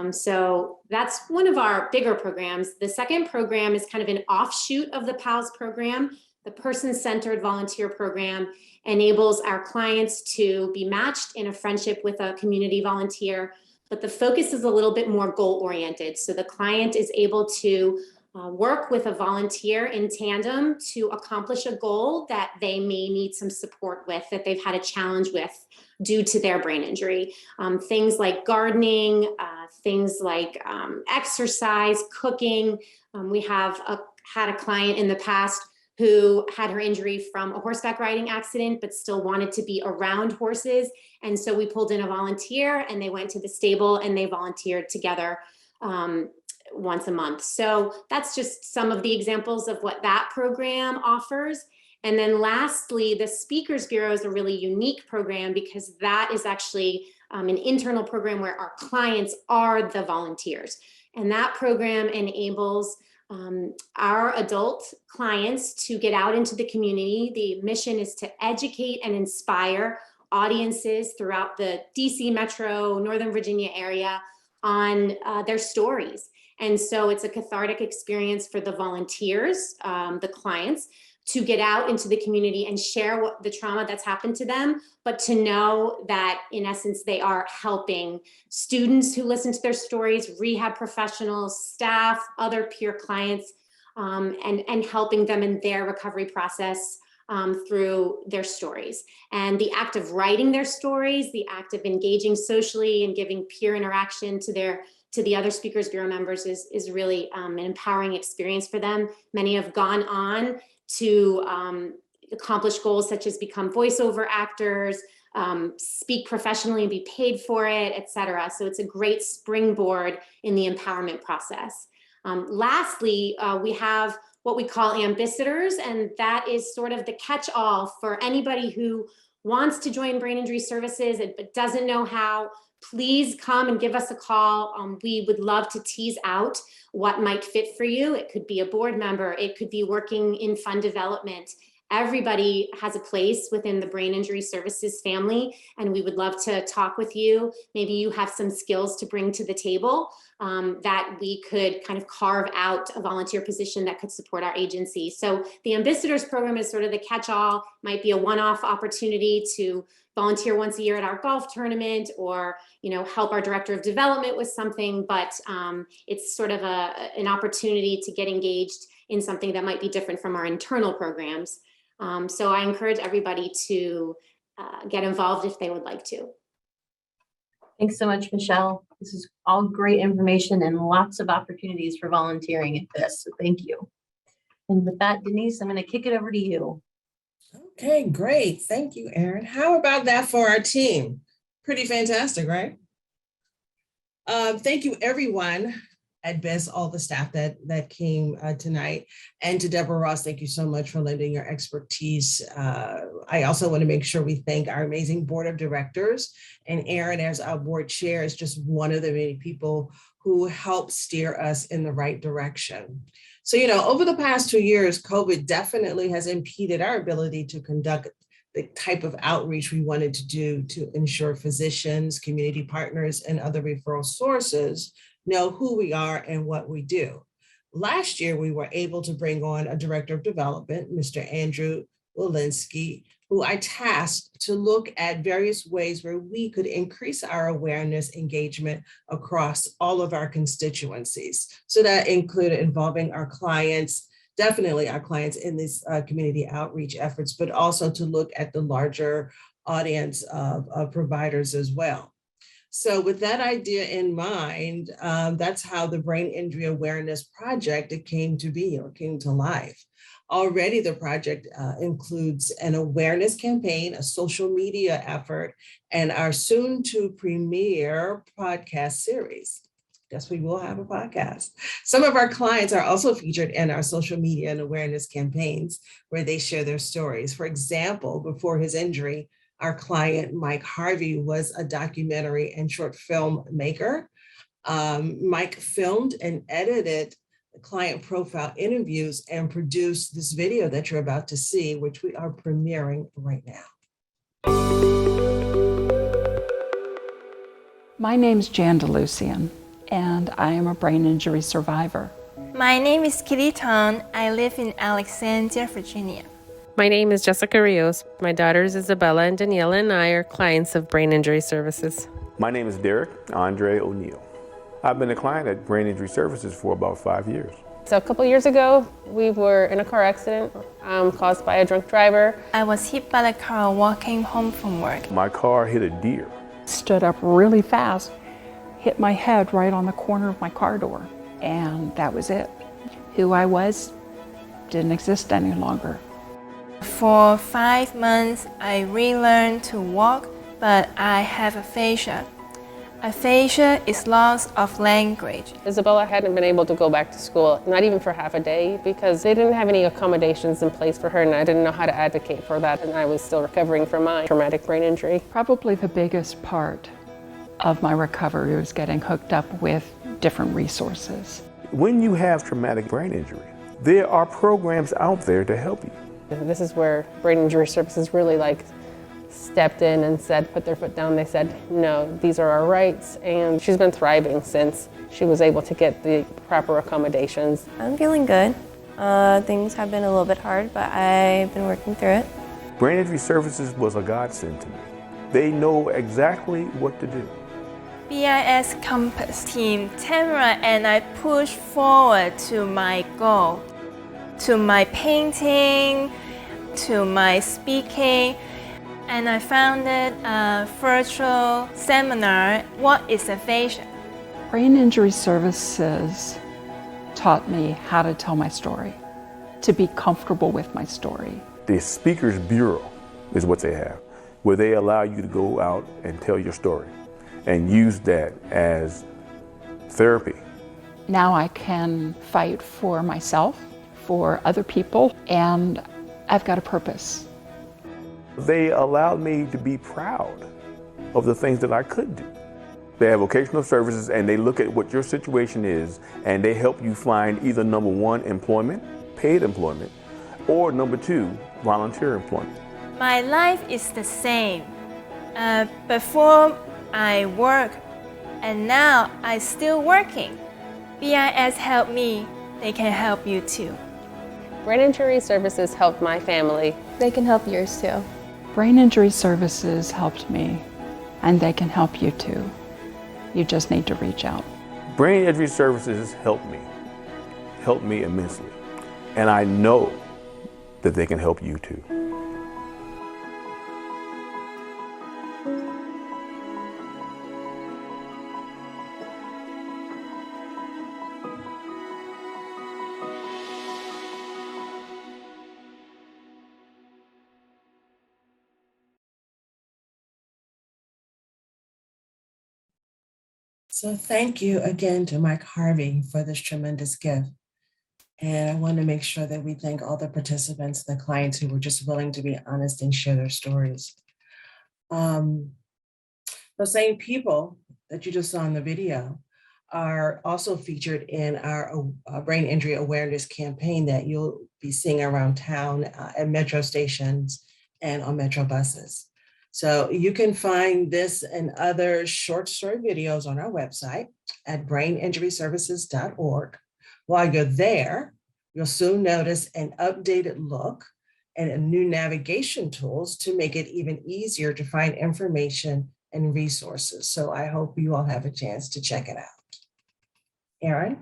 So that's one of our bigger programs. The second program is kind of an offshoot of the PALS program. The person-centered volunteer program enables our clients to be matched in a friendship with a community volunteer, but the focus is a little bit more goal-oriented. So the client is able to work with a volunteer in tandem to accomplish a goal that they may need some support with, that they've had a challenge with due to their brain injury. Things like gardening, things like exercise, cooking. We have had a client in the past who had her injury from a horseback riding accident, but still wanted to be around horses. And so we pulled in a volunteer and they went to the stable and they volunteered together once a month. So that's just some of the examples of what that program offers. And then lastly, the Speakers Bureau is a really unique program because that is actually an internal program where our clients are the volunteers. And that program enables our adult clients to get out into the community. The mission is to educate and inspire audiences throughout the DC metro, Northern Virginia area on their stories. And so it's a cathartic experience for the volunteers, the clients, to get out into the community and share what the trauma that's happened to them, but to know that in essence, they are helping students who listen to their stories, rehab professionals, staff, other peer clients, and helping them in their recovery process through their stories. And the act of writing their stories, the act of engaging socially and giving peer interaction to the other Speakers Bureau members is really an empowering experience for them. Many have gone on to accomplish goals such as become voiceover actors, speak professionally and be paid for it, et cetera. So it's a great springboard in the empowerment process. Lastly, we have what we call ambassadors, and that is sort of the catch-all for anybody who wants to join Brain Injury Services but doesn't know how. Please come and give us a call. We would love to tease out what might fit for you. It could be a board member. It could be working in fund development. Everybody has a place within the Brain Injury Services family, and we would love to talk with you. Maybe you have some skills to bring to the table that we could kind of carve out a volunteer position that could support our agency. So the Ambassadors program is sort of the catch-all, might be a one-off opportunity to volunteer once a year at our golf tournament, or help our director of development with something, but it's sort of an opportunity to get engaged in something that might be different from our internal programs. So I encourage everybody to get involved if they would like to. Thanks so much, Michelle. This is all great information and lots of opportunities for volunteering at this. So thank you. And with that, Denise, I'm going to kick it over to you. Okay, great. Thank you, Erin. How about that for our team? Pretty fantastic, right? Thank you, everyone at BIS, all the staff that came tonight. And to Deborah Ross, thank you so much for lending your expertise. I also want to make sure we thank our amazing board of directors. And Erin, as our board chair, is just one of the many people who help steer us in the right direction. So, over the past 2 years, COVID definitely has impeded our ability to conduct the type of outreach we wanted to do to ensure physicians, community partners, and other referral sources know who we are and what we do. Last year, we were able to bring on a director of development, Mr. Andrew Walensky, who I tasked to look at various ways where we could increase our awareness engagement across all of our constituencies. So that included involving our clients, definitely our clients in these community outreach efforts, but also to look at the larger audience of providers as well. So with that idea in mind, that's how the Brain Injury Awareness Project came to be, or came to life. Already the project includes an awareness campaign, a social media effort, and our soon to premiere podcast series. Guess we will have a podcast. Some of our clients are also featured in our social media and awareness campaigns where they share their stories. For example, before his injury, our client, Mike Harvey, was a documentary and short film maker. Mike filmed and edited client profile interviews and produced this video that you're about to see, which we are premiering right now. My name's Jan DeLucian, and I am a brain injury survivor. My name is Kitty Tong. I live in Alexandria, Virginia. My name is Jessica Rios. My daughters Isabella and Daniela and I are clients of Brain Injury Services. My name is Derek Andre O'Neill. I've been a client at Brain Injury Services for about 5 years. So a couple years ago, we were in a car accident caused by a drunk driver. I was hit by the car walking home from work. My car hit a deer. Stood up really fast, hit my head right on the corner of my car door, and that was it. Who I was didn't exist any longer. For 5 months, I relearned to walk, but I have aphasia. Aphasia is loss of language. Isabella hadn't been able to go back to school, not even for half a day, because they didn't have any accommodations in place for her, and I didn't know how to advocate for that, and I was still recovering from my traumatic brain injury. Probably the biggest part of my recovery was getting hooked up with different resources. When you have traumatic brain injury, there are programs out there to help you. This is where Brain Injury Services really stepped in and said, put their foot down. They said, no, these are our rights, and she's been thriving since she was able to get the proper accommodations. I'm feeling good. Things have been a little bit hard, but I've been working through it. Brain Injury Services was a godsend to me. They know exactly what to do. BIS Compass Team Tamara and I push forward to my goal, to my painting, to my speaking, and I founded a virtual seminar, What is Aphasia? Brain Injury Services taught me how to tell my story, to be comfortable with my story. The Speakers Bureau is what they have, where they allow you to go out and tell your story and use that as therapy. Now I can fight for myself, for other people, and I've got a purpose. They allowed me to be proud of the things that I could do. They have vocational services, and they look at what your situation is, and they help you find either number one, employment, paid employment, or number two, volunteer employment. My life is the same. Before I work, and now I'm still working. BIS helped me, they can help you too. Brain Injury Services helped my family. They can help yours too. Brain Injury Services helped me, and they can help you too. You just need to reach out. Brain Injury Services helped me immensely. And I know that they can help you too. So thank you again to Mike Harvey for this tremendous gift. And I want to make sure that we thank all the participants, the clients who were just willing to be honest and share their stories. Those same people that you just saw in the video are also featured in our brain injury awareness campaign that you'll be seeing around town at metro stations and on metro buses. So you can find this and other short story videos on our website at braininjuryservices.org. While you're there, you'll soon notice an updated look and a new navigation tools to make it even easier to find information and resources. So I hope you all have a chance to check it out. Erin?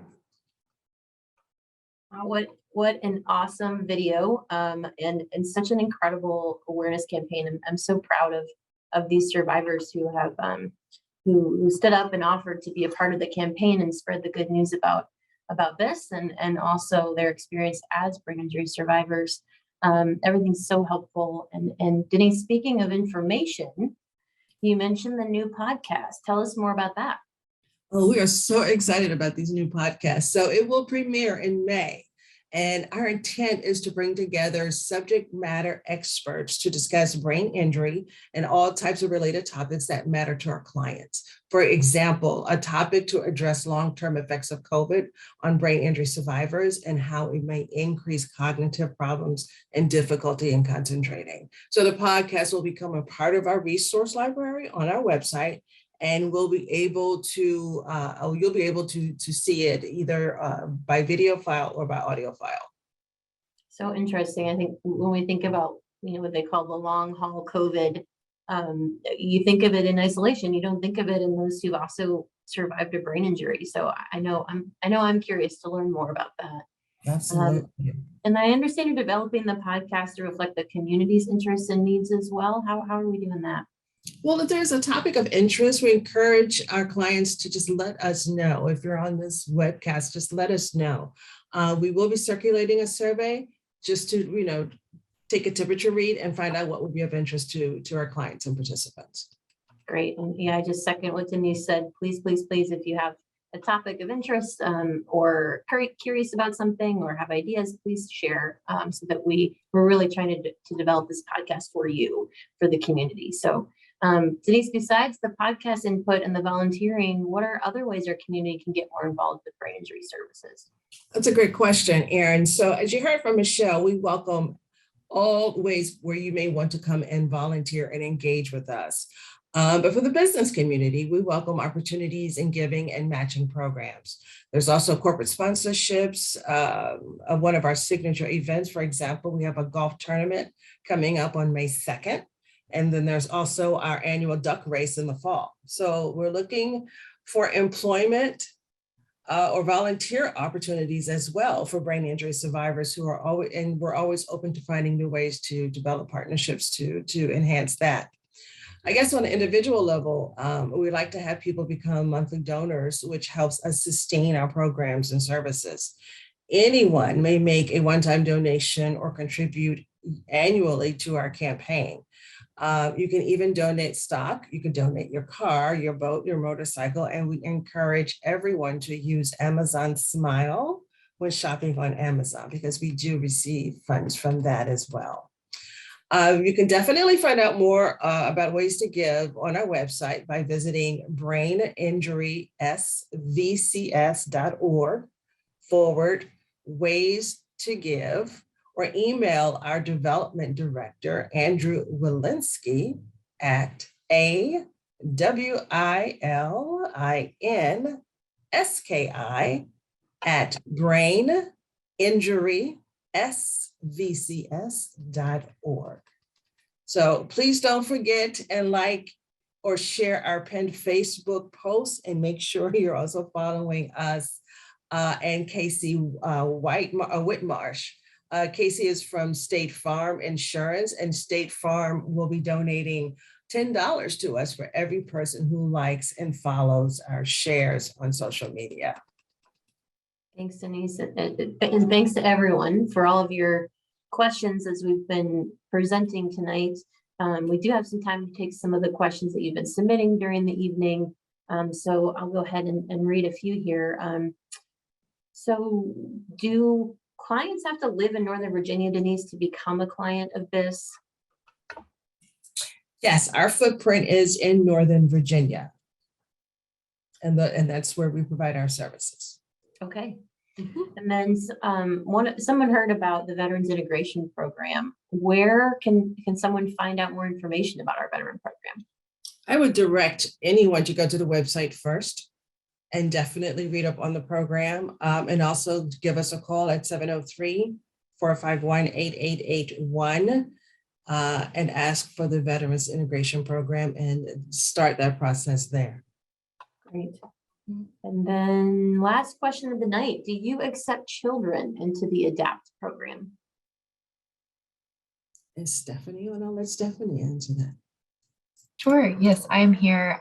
What an awesome video and such an incredible awareness campaign. I'm so proud of these survivors who have who stood up and offered to be a part of the campaign and spread the good news about this and also their experience as brain injury survivors. Everything's so helpful. And Denise, speaking of information, you mentioned the new podcast. Tell us more about that. Oh, we are so excited about these new podcasts. So it will premiere in May. And our intent is to bring together subject matter experts to discuss brain injury and all types of related topics that matter to our clients. For example, a topic to address long-term effects of COVID on brain injury survivors and how it may increase cognitive problems and difficulty in concentrating. So the podcast will become a part of our resource library on our website, and we'll be able to, you'll be able to see it either by video file or by audio file. So interesting. I think when we think about, what they call the long haul COVID, you think of it in isolation. You don't think of it in those who also survived a brain injury. So I know I'm curious to learn more about that. Absolutely. And I understand you're developing the podcast to reflect the community's interests and needs as well. How are we doing that? Well, if there's a topic of interest, we encourage our clients to just let us know. If you're on this webcast, just let us know. We will be circulating a survey just to, take a temperature read and find out what would be of interest to our clients and participants. Great. And yeah, I just second what Denise said. Please, please, please, if you have a topic of interest or curious about something or have ideas, please share so that we're really trying to develop this podcast for you, for the community. So Denise, besides the podcast input and the volunteering, what are other ways our community can get more involved with brain injury services? That's a great question, Erin. So as you heard from Michelle, we welcome all ways where you may want to come and volunteer and engage with us. But for the business community, we welcome opportunities in giving and matching programs. There's also corporate sponsorships. One of our signature events, for example, we have a golf tournament coming up on May 2nd. And then there's also our annual duck race in the fall. So we're looking for employment or volunteer opportunities as well for brain injury survivors who are always, and we're always open to finding new ways to develop partnerships to enhance that. I guess on an individual level, we like to have people become monthly donors, which helps us sustain our programs and services. Anyone may make a one-time donation or contribute annually to our campaign. You can even donate stock. You can donate your car, your boat, your motorcycle, and we encourage everyone to use Amazon Smile when shopping on Amazon because we do receive funds from that as well. You can definitely find out more about ways to give on our website by visiting braininjurysvcs.org/ways to give, or email our development director, Andrew Walensky, at AWILINSKI@braininjurysvcs.org. So please don't forget and like or share our pinned Facebook posts, and make sure you're also following us and Casey Whitmarsh. Casey is from State Farm Insurance, and State Farm will be donating $10 to us for every person who likes and follows our shares on social media. Thanks, Denise. And thanks to everyone for all of your questions as we've been presenting tonight. We do have some time to take some of the questions that you've been submitting during the evening. So I'll go ahead and read a few here. So do clients have to live in Northern Virginia, Denise, to become a client of BIS? Yes, our footprint is in Northern Virginia. And that's where we provide our services. Okay. And then someone heard about the Veterans Integration Program. Where can someone find out more information about our veteran program? I would direct anyone to go to the website first and definitely read up on the program, and also give us a call at 703-451-8881 and ask for the Veterans Integration Program and start that process there. Great. And then last question of the night, do you accept children into the ADAPT program? Is Stephanie on? I'll let Stephanie answer that. Sure. Yes, I'm here.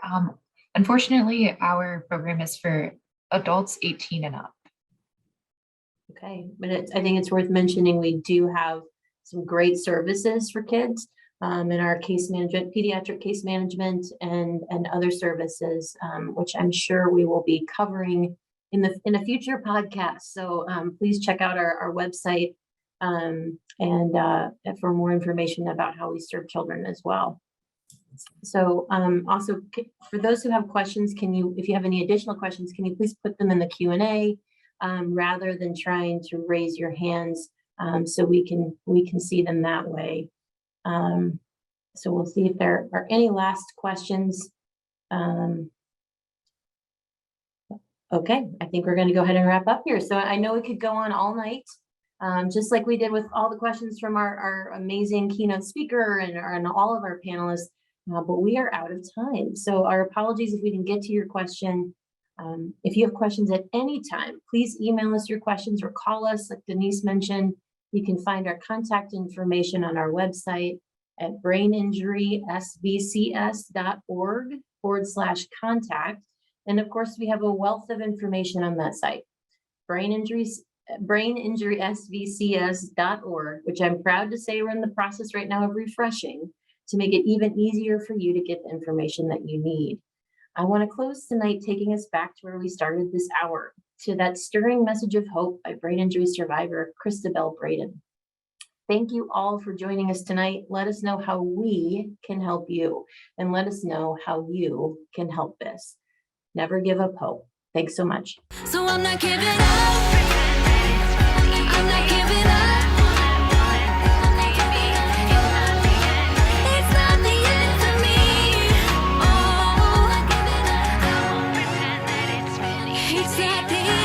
Unfortunately, our program is for adults 18 and up. Okay, but I think it's worth mentioning we do have some great services for kids in our case management, pediatric case management, and other services, which I'm sure we will be covering in a future podcast. So please check out our website and for more information about how we serve children as well. So also for those who have questions, if you have any additional questions, can you please put them in the Q&A rather than trying to raise your hands so we can see them that way. So we'll see if there are any last questions. Okay, I think we're going to go ahead and wrap up here. So I know we could go on all night, just like we did with all the questions from our amazing keynote speaker and all of our panelists. But we are out of time. So our apologies if we didn't get to your question. If you have questions at any time, please email us your questions or call us, like Denise mentioned. You can find our contact information on our website at braininjurysvcs.org/contact. And of course, we have a wealth of information on that site, braininjurysvcs.org, which I'm proud to say we're in the process right now of refreshing to make it even easier for you to get the information that you need. I want to close tonight taking us back to where we started this hour, to that stirring message of hope by brain injury survivor Christabel Braden. Thank you all for joining us tonight. Let us know how we can help you, and let us know how you can help this. Never give up hope. Thanks so much. So I'm not giving up. I'm not giving up. It's not the end for me. Oh, it's not the end.